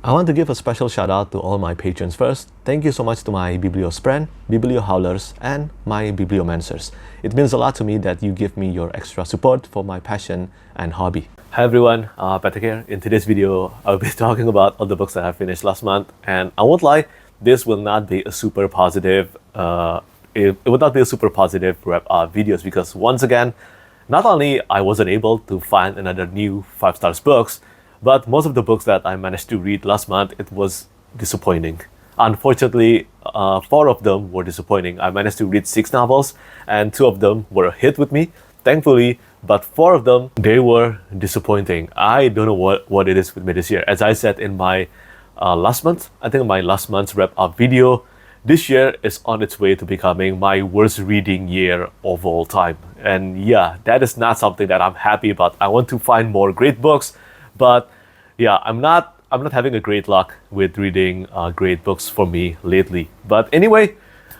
I want to give a special shout out to all my patrons first. Thank you so much to my Bibliospren, Bibliohowlers, and my Bibliomancers. It means a lot to me that you give me your extra support for my passion and hobby. Hi everyone, Petrik here. In today's video, I'll be talking about all the books that I finished last month, and I won't lie, this will not be a super positive it would not be a super positive videos, because once again, not only I wasn't able to find another new 5-star books, but most of the books that I managed to read last month, it was disappointing. Unfortunately, 4 of them were disappointing. I managed to read 6 novels, and 2 of them were a hit with me, thankfully, but 4 of them, they were disappointing. I don't know what it is with me this year. As I said in my last month's wrap-up video, this year is on its way to becoming my worst reading year of all time. And yeah, that is not something that I'm happy about. I want to find more great books, but yeah, I'm not having a great luck with reading great books for me lately. But anyway,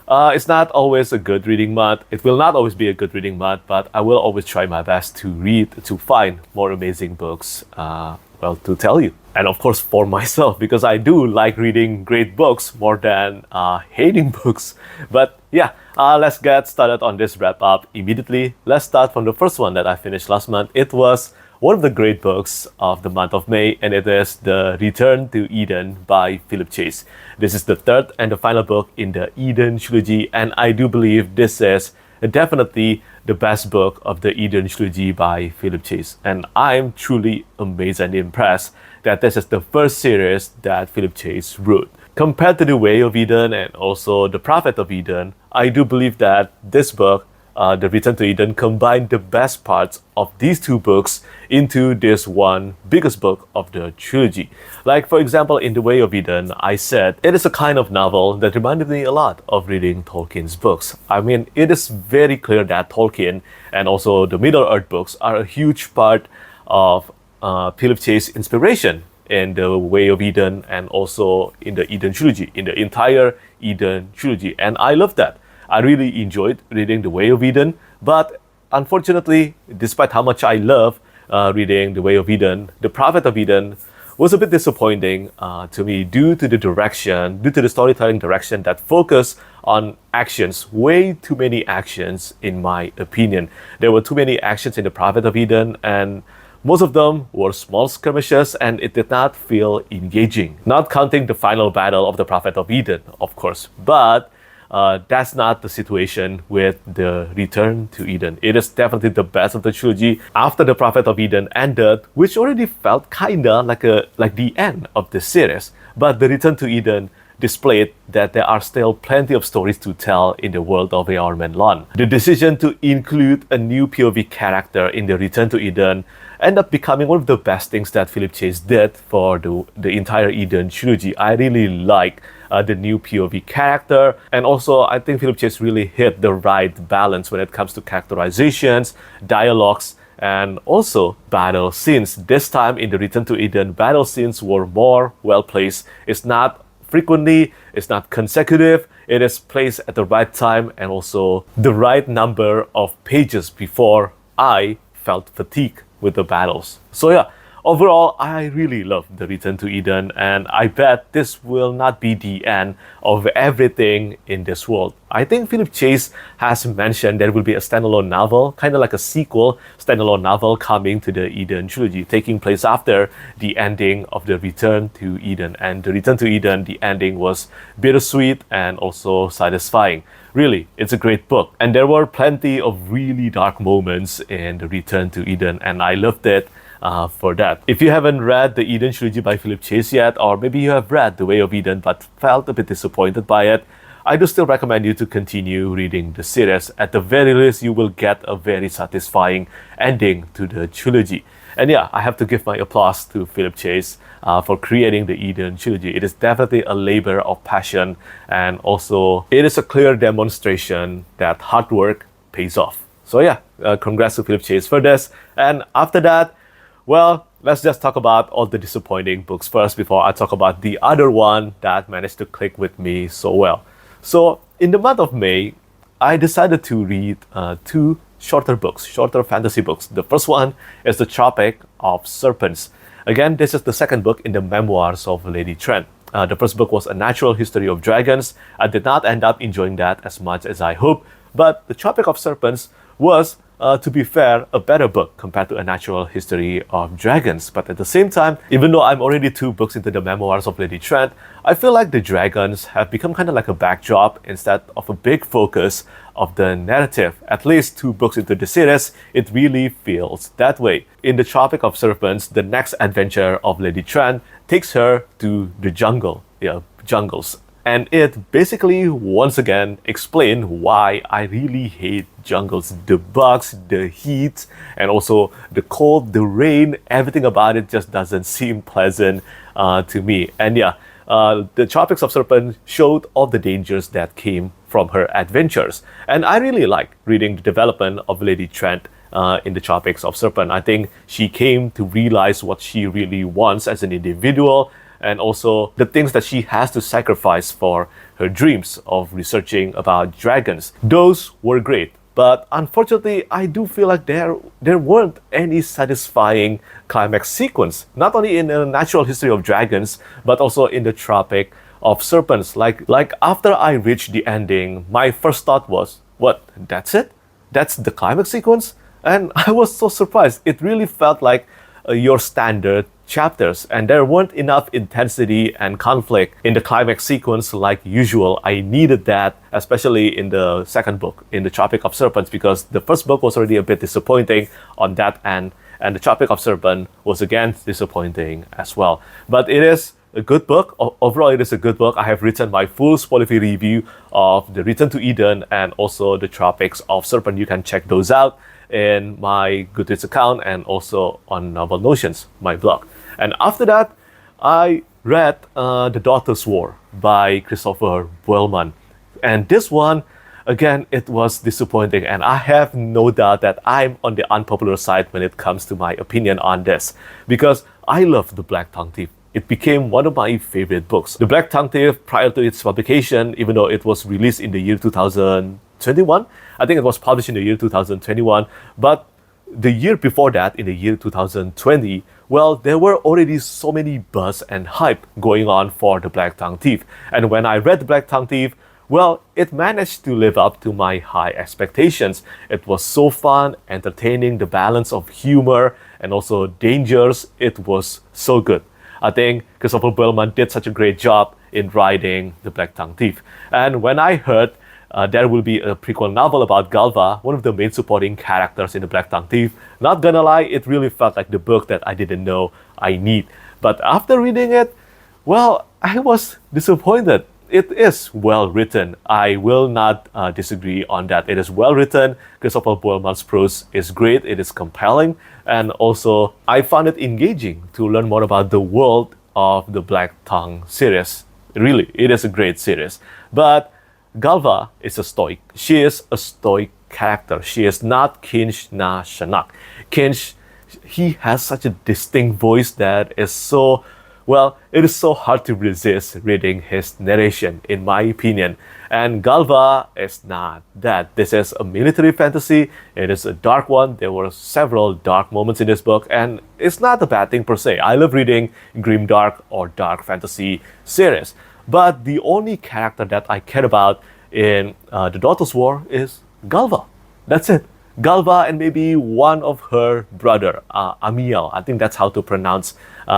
it's not always a good reading month. It will not always be a good reading month, but I will always try my best to find more amazing books, to tell you. And of course for myself, because I do like reading great books more than hating books. But yeah, let's get started on this wrap up immediately. Let's start from the first one that I finished last month. It was one of the great books of the month of May, and it is The Return to Eden by Philip Chase. This is the 3rd and the final book in the Eden trilogy, and I do believe this is definitely the best book of the Eden trilogy by Philip Chase. And I'm truly amazed and impressed that this is the first series that Philip Chase wrote. Compared to The Way of Eden and also The Prophet of Eden, I do believe that this book, The Return to Eden, combined the best parts of these 2 books into this one biggest book of the trilogy. Like for example, in The Way of Eden, I said it is a kind of novel that reminded me a lot of reading Tolkien's books. I mean, it is very clear that Tolkien and also the Middle-earth books are a huge part of Philip Chase's inspiration in The Way of Eden and also in the Eden trilogy, in the entire Eden trilogy. And I love that. I really enjoyed reading The Way of Eden, but unfortunately, despite how much I love reading The Way of Eden, The Prophet of Eden was a bit disappointing to me due to the storytelling direction that focused on actions, way too many actions in my opinion. There were too many actions in The Prophet of Eden, and most of them were small skirmishes, and it did not feel engaging. Not counting the final battle of The Prophet of Eden, of course, but that's not the situation with The Return to Eden. It is definitely the best of the trilogy. After The Prophet of Eden ended, which already felt kinda like the end of the series, but The Return to Eden displayed that there are still plenty of stories to tell in the world of Buehlman Lon. The decision to include a new POV character in The Return to Eden ended up becoming one of the best things that Philip Chase did for the entire Eden trilogy. I really like the new POV character, and also I think Philip Chase really hit the right balance when it comes to characterizations, dialogues, and also battle scenes. This time in The Return to Eden, battle scenes were more well placed. It's not frequently, it's not consecutive, it is placed at the right time and also the right number of pages before I felt fatigue with the battles. So yeah, overall, I really love The Return to Eden, and I bet this will not be the end of everything in this world. I think Philip Chase has mentioned there will be a standalone novel, kind of like a sequel standalone novel coming to the Eden trilogy, taking place after the ending of The Return to Eden. And The Return to Eden, the ending was bittersweet and also satisfying. Really, it's a great book. And there were plenty of really dark moments in The Return to Eden, and I loved it for that. If you haven't read the Eden trilogy by Philip Chase yet, or maybe you have read The Way of Eden but felt a bit disappointed by it, I do still recommend you to continue reading the series. At the very least, you will get a very satisfying ending to the trilogy. And yeah, I have to give my applause to Philip Chase for creating the Eden trilogy. It is definitely a labor of passion, and also it is a clear demonstration that hard work pays off. So yeah, congrats to Philip Chase for this. And after that, well, let's just talk about all the disappointing books first before I talk about the other one that managed to click with me so well. So in the month of May, I decided to read 2 shorter books, shorter fantasy books. The first one is The Tropics of Serpents. Again, this is the second book in the memoirs of Lady Trent. The first book was A Natural History of Dragons. I did not end up enjoying that as much as I hoped, but The Tropic of Serpents was, to be fair, a better book compared to A Natural History of Dragons. But at the same time, even though I'm already 2 books into the memoirs of Lady Trent, I feel like the dragons have become kind of like a backdrop instead of a big focus of the narrative. At least 2 books into the series, it really feels that way. In The Tropic of Serpents, the next adventure of Lady Trent takes her to the jungles. And it basically, once again, explained why I really hate jungles. The bugs, the heat, and also the cold, the rain, everything about it just doesn't seem pleasant to me. And the Tropics of Serpent showed all the dangers that came from her adventures. And I really like reading the development of Lady Trent in the Tropics of Serpent. I think she came to realize what she really wants as an individual, and also the things that she has to sacrifice for her dreams of researching about dragons. Those were great, but unfortunately, I do feel like there weren't any satisfying climax sequence, not only in A Natural History of Dragons, but also in the Tropic of Serpents. Like after I reached the ending, my first thought was, what, that's it? That's the climax sequence? And I was so surprised. It really felt like your standard chapters, and there weren't enough intensity and conflict in the climax sequence like usual. I needed that, especially in the second book, in The Tropic of Serpents, because the first book was already a bit disappointing on that end, and The Tropic of Serpent was again disappointing as well. But it is a good book. Overall, it is a good book. I have written my full spoiler-free review of The Return to Eden and also The Tropics of Serpent. You can check those out in my Goodreads account and also on Novel Notions, my blog. And after that, I read The Daughter's War by Christopher Buehlman. And this one, again, it was disappointing, and I have no doubt that I'm on the unpopular side when it comes to my opinion on this, because I love The Black Tongue Thief. It became one of my favorite books. The Black Tongue Thief, prior to its publication, even though it was released in the year 2021, I think it was published in the year 2021, but the year before that, in the year 2020, well, there were already so many buzz and hype going on for The Black Tongue Thief. And when I read The Black Tongue Thief, well, it managed to live up to my high expectations. It was so fun, entertaining, the balance of humor and also dangers. It was so good. I think Christopher Buehlman did such a great job in writing The Black Tongue Thief. And when I heard there will be a prequel novel about Galva, one of the main supporting characters in The Black Tongue Thief, not gonna lie, it really felt like the book that I didn't know I need. But after reading it, well, I was disappointed. It is well written. I will not disagree on that. It is well written. Christopher Buehlman's prose is great. It is compelling. And also, I found it engaging to learn more about the world of the Black Tongue series. Really, it is a great series. But Galva is a stoic. She is a stoic character. She is not Kinch na Shanak. Kinch, he has such a distinct voice that is so, well, it is so hard to resist reading his narration, in my opinion. And Galva is not that. This is a military fantasy. It is a dark one. There were several dark moments in this book, and it's not a bad thing per se. I love reading grimdark or dark fantasy series. But the only character that I care about in The Daughter's War is Galva. That's it. Galva and maybe one of her brother, Amiel. I think that's how to pronounce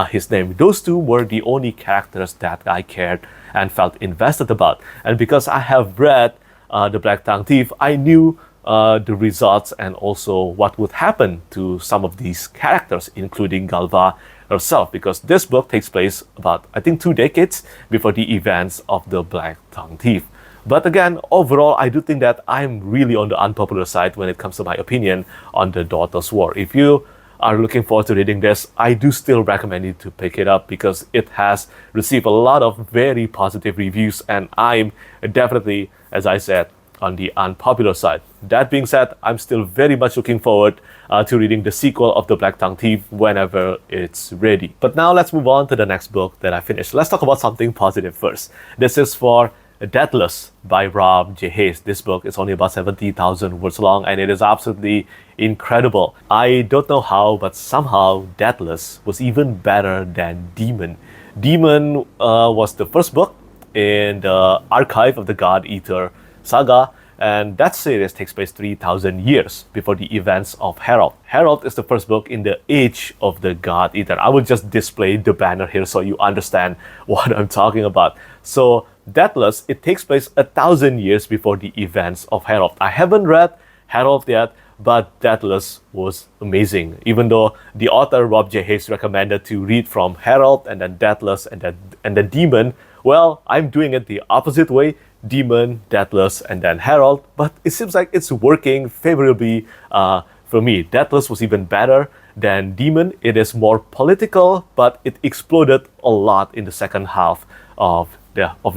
his name. Those two were the only characters that I cared and felt invested about. And because I have read The Black Tongue Thief, I knew the results and also what would happen to some of these characters, including Galva herself, because this book takes place about, I think, 2 decades before the events of The Black Tongue Thief. But again, overall, I do think that I'm really on the unpopular side when it comes to my opinion on The Daughter's War. If you are looking forward to reading this, I do still recommend you to pick it up because it has received a lot of very positive reviews, and I'm definitely, as I said, on the unpopular side. That being said, I'm still very much looking forward to reading the sequel of The Black Tongue Thief whenever it's ready. But now let's move on to the next book that I finished. Let's talk about something positive first. This is for Deathless by Rob J. Hayes. This book is only about 70,000 words long and it is absolutely incredible. I don't know how, but somehow Deathless was even better than Demon. Demon was the first book in the archive of the God Eater saga, and that series takes place 3,000 years before the events of Herald. Herald is the first book in the age of the God Eater. I will just display the banner here so you understand what I'm talking about. So Deathless, it takes place 1,000 years before the events of Herald. I haven't read Herald yet, but Deathless was amazing. Even though the author Rob J. Hayes recommended to read from Herald and then Deathless and then Demon, well, I'm doing it the opposite way. Demon, Deathless, and then Herald, but it seems like it's working favorably for me. Deathless was even better than Demon. It is more political, but it exploded a lot in the second half of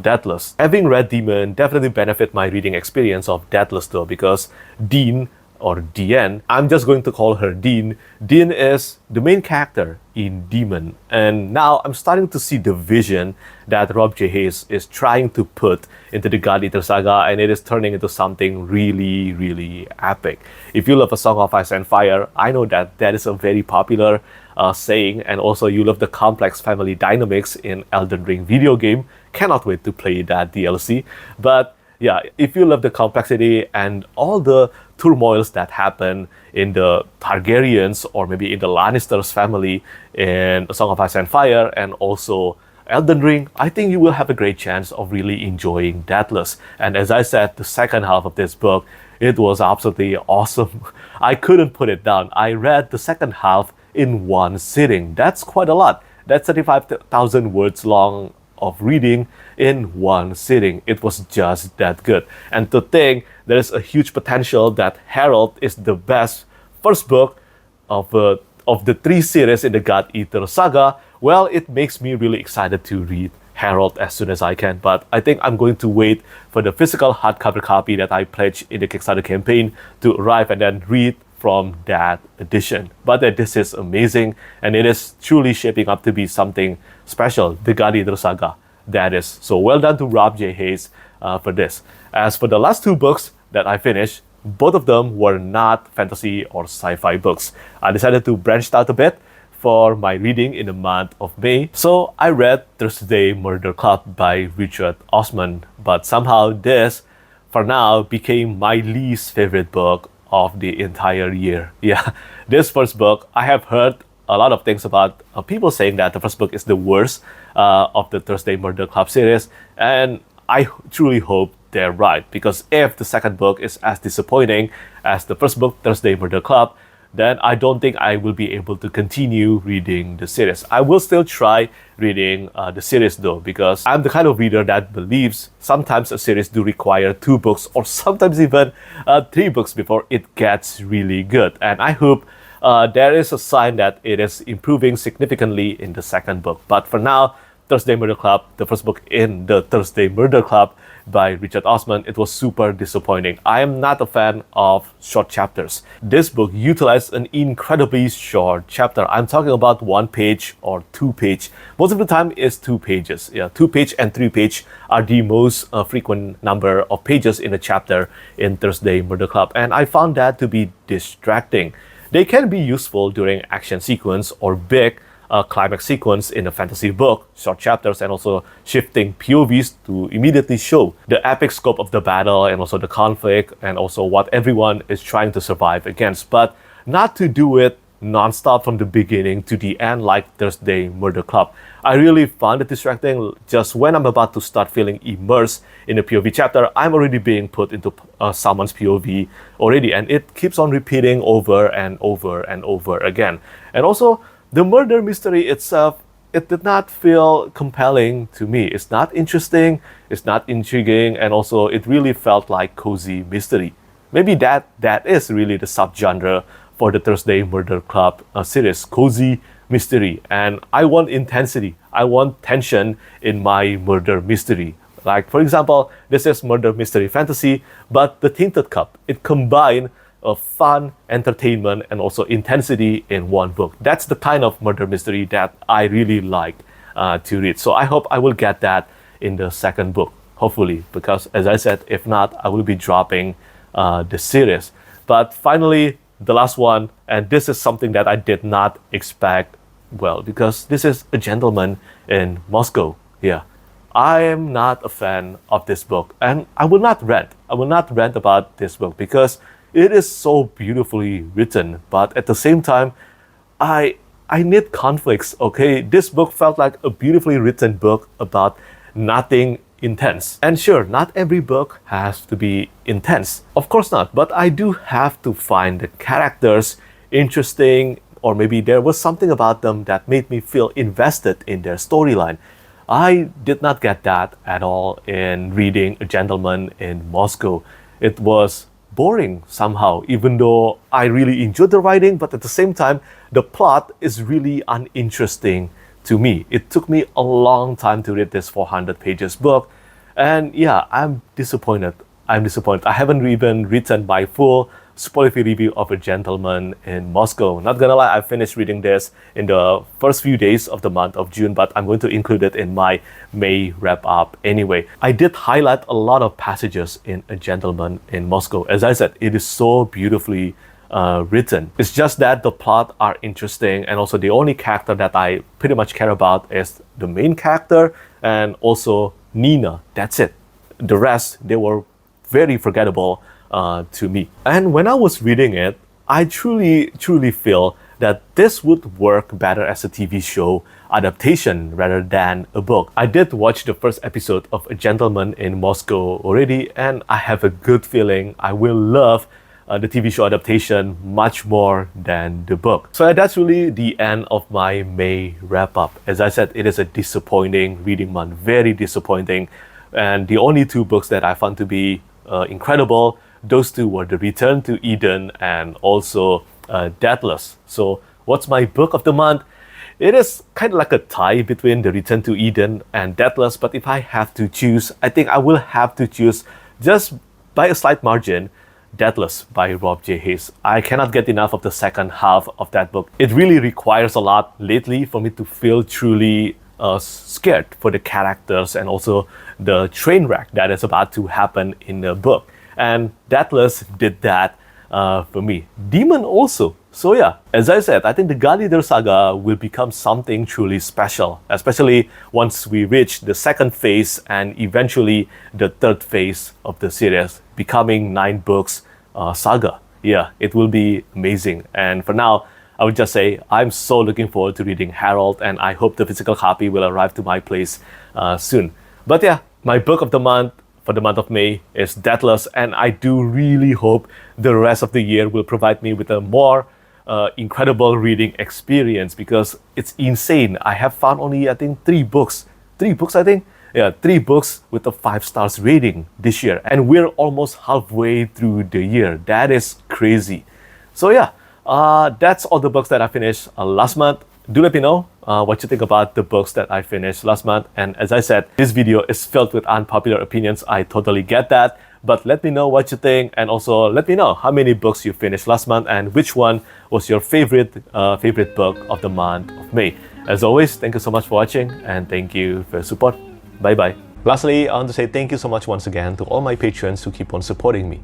Deathless. Having read Demon definitely benefit my reading experience of Deathless though, because Dean or Dean, I'm just going to call her Dean. Dean is the main character in Demon, and now I'm starting to see the vision that Rob J. Hayes is trying to put into the God Eater saga, and it is turning into something really, really epic. If you love A Song of Ice and Fire, I know that that is a very popular saying, and also you love the complex family dynamics in Elden Ring video game. Cannot wait to play that DLC. But yeah, if you love the complexity and all the turmoils that happen in the Targaryens or maybe in the Lannisters family in A Song of Ice and Fire and also Elden Ring, I think you will have a great chance of really enjoying Deathless. And as I said, the second half of this book, it was absolutely awesome. I couldn't put it down. I read the second half in one sitting. That's quite a lot. That's 35,000 words long of reading in one sitting. It was just that good. And to think there is a huge potential that Herald is the best first book of the three series in the God Eater saga, well, it makes me really excited to read Herald as soon as I can. But I think I'm going to wait for the physical hardcover copy that I pledged in the Kickstarter campaign to arrive and then read from that edition. But this is amazing, and it is truly shaping up to be something special, the God Eater saga. That is. So well done to Rob J. Hayes for this. As for the last two books that I finished, both of them were not fantasy or sci-fi books. I decided to branch out a bit for my reading in the month of May. So I read Thursday Murder Club by Richard Osman, but somehow this, for now, became my least favorite book of the entire year. Yeah, this first book, I have heard a lot of things about people saying that the first book is the worst of the Thursday Murder Club series, and I truly hope they're right, because if the second book is as disappointing as the first book, Thursday Murder Club, then I don't think I will be able to continue reading the series. I will still try reading the series though, because I'm the kind of reader that believes sometimes a series do require 2 books or sometimes even 3 books before it gets really good. And I hope there is a sign that it is improving significantly in the second book. But for now, Thursday Murder Club, the first book in the Thursday Murder Club by Richard Osman, it was super disappointing. I am not a fan of short chapters. This book utilized an incredibly short chapter. I'm talking about 1 page or 2 page. Most of the time is 2 pages. Yeah, 2 page and 3 page are the most frequent number of pages in a chapter in Thursday Murder Club. And I found that to be distracting. They can be useful during action sequence or big climax sequence in a fantasy book, short chapters, and also shifting POVs to immediately show the epic scope of the battle and also the conflict and also what everyone is trying to survive against, but not to do it non-stop from the beginning to the end like Thursday Murder Club. I really found it distracting. Just when I'm about to start feeling immersed in a POV chapter, I'm already being put into someone's POV already, and it keeps on repeating over and over and over again. And also, the murder mystery itself, it did not feel compelling to me. It's not interesting, it's not intriguing, and also it really felt like cozy mystery. Maybe that is really the subgenre for the Thursday Murder Club series, cozy mystery. And I want intensity, I want tension in my murder mystery. Like, for example, this is murder mystery fantasy, but The Tainted Cup, it combined of fun, entertainment, and also intensity in one book. That's the kind of murder mystery that I really like to read. So I hope I will get that in the second book. hopefully, because as I said, if not, I will be dropping the series. But finally, the last one, and this is something that I did not expect, well, because this is A Gentleman in Moscow. Yeah, I am not a fan of this book, and I will not rant. I will not rant about this book because it is so beautifully written, but at the same time, I need conflicts, okay? This book felt like a beautifully written book about nothing intense. And sure, not every book has to be intense. Of course not, but I do have to find the characters interesting, or maybe there was something about them that made me feel invested in their storyline. I did not get that at all in reading A Gentleman in Moscow. It was boring somehow, even though I really enjoyed the writing, but at the same time, the plot is really uninteresting to me. It took me a long time to read this 400 pages book, and yeah, I'm disappointed. I haven't even written my full spoiler-free review of A Gentleman in Moscow. Not gonna lie, I finished reading this in the first few days of the month of June, but I'm going to include it in my May wrap-up anyway. I did highlight a lot of passages in A Gentleman in Moscow. As I said, it is so beautifully written. It's just that the plot are interesting, and also the only character that I pretty much care about is the main character and also Nina. That's it. The rest, they were very forgettable to me. And when I was reading it, I truly feel that this would work better as a TV show adaptation rather than a book. I did watch the first episode of A Gentleman in Moscow already, and I have a good feeling I will love the TV show adaptation much more than the book. So that's really the end of my May wrap-up. As I said, it is a disappointing reading month, very disappointing. And the only two books that I found to be incredible, those two were The Return to Eden and also Deathless. So what's my book of the month? It is kind of like a tie between The Return to Eden and Deathless, but if I have to choose, I think I will have to choose, just by a slight margin, Deathless by Rob J. Hayes. I cannot get enough of the second half of that book. It really requires a lot lately for me to feel truly scared for the characters and also the train wreck that is about to happen in the book. And Deathless did that for me. Demon also. So yeah, as I said, I think the God Eater saga will become something truly special, especially once we reach the second phase and eventually the third phase of the series, becoming 9 books saga. Yeah, it will be amazing. And for now, I would just say I'm so looking forward to reading Herald, and I hope the physical copy will arrive to my place soon. But yeah, my book of the month for the month of May is Deathless, and I do really hope the rest of the year will provide me with a more incredible reading experience, because it's insane. I have found only, I think, 3 books. 3 books, I think? Yeah, 3 books with a 5 stars rating this year. And we're almost halfway through the year. That is crazy. So yeah, that's all the books that I finished last month. Do let me know what you think about the books that I finished last month. And as I said, this video is filled with unpopular opinions. I totally get that. But let me know what you think, and also let me know how many books you finished last month and which one was your favorite book of the month of May. As always, thank you so much for watching, and thank you for your support. Bye bye. Lastly, I want to say thank you so much once again to all my patrons who keep on supporting me.